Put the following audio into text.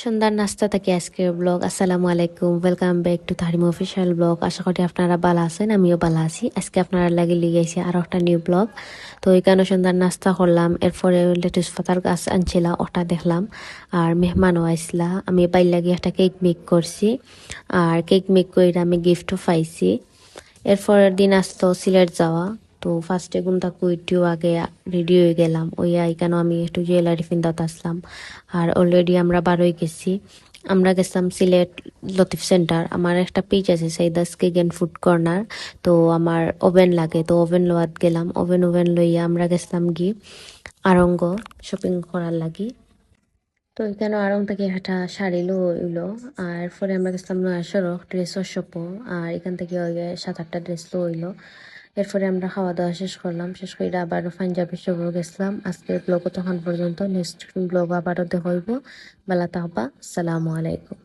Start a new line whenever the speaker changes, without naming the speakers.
সন্ধ্যার নাস্তা থেকে আজকের ব্লগ। আসসালামু আলাইকুম, welcome back to Tahrim official blog. আশা করি আপনারা ভালো আছেন, আমিও ভালো আছি। আজকে আপনারা লাগে লিগেছি আরও একটা নিউ ব্লগ। তো এখানে সন্ধ্যার নাস্তা করলাম, এরপরে লেটুস পাতার গাছ আনছিলা, ওটা দেখলাম। আর মেহমানও আইসলা, আমি বাইর লাগি একটা কেক মেক করছি। আর কেক মেক করে আমি গিফটও পাইছি। এরপরের দিন আসতো সিলেট যাওয়া। তো ফার্স্টে গুমটা কুইটিও আগে রেডি হয়ে গেলাম, ওই এখানেও আমি একটু জুয়েলারি ফিন্দাত আসলাম। আর অলরেডি আমরা বারোই গেছি। আমরা গেছিলাম সিলেট লতিফ সেন্টার। আমার একটা পেজ আছে Saida's cake and food corner. তো আমার ওভেন লাগে, তো ওভেন লোয়াত গেলাম। ওভেন লইয়া আমরা গেছিলাম গি আরঙ্গ শপিং করার লাগি। তো এখানে আড়ং থেকে একটা শাড়ি লো হইলো। আর পরে আমরা গেছিলাম নয়াসড়ক ড্রেসের শপও। আর এখান থেকে ওই 7-8টা ড্রেস লো হইলো। এরপরে আমরা খাওয়া দাওয়া শেষ করলাম, শেষ করে আবার পাঞ্জাবি শপও গেছিলাম। আজকের ব্লগও তখন পর্যন্ত, নেক্সট ব্লগ আবারও দেখা হইব। বেলা থাকবা, আসসালামু আলাইকুম।